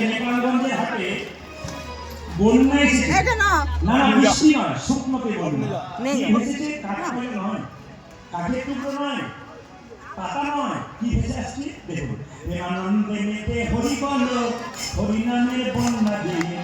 নেপালগঞ্জের হাটে বন্যা এসেছে না বৃষ্টি নয় শুকনোতে বন্যা এসেছে কাঠের নয় কাঠের টুকরো নয় পাতা নয় কি ভেসে আসছে দেখুন আনন্দে মেতে হরি বল হরি নামের বন্যা দিয়ে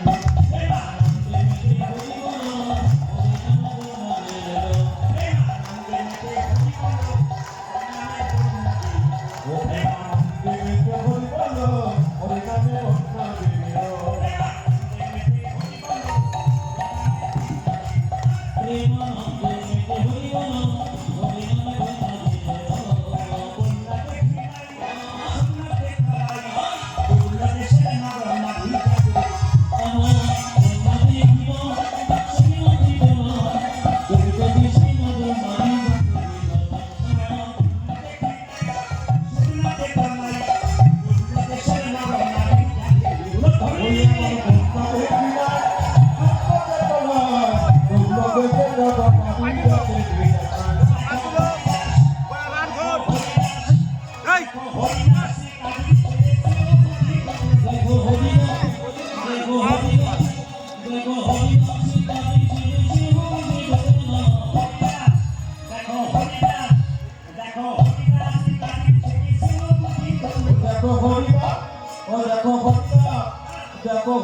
দেখো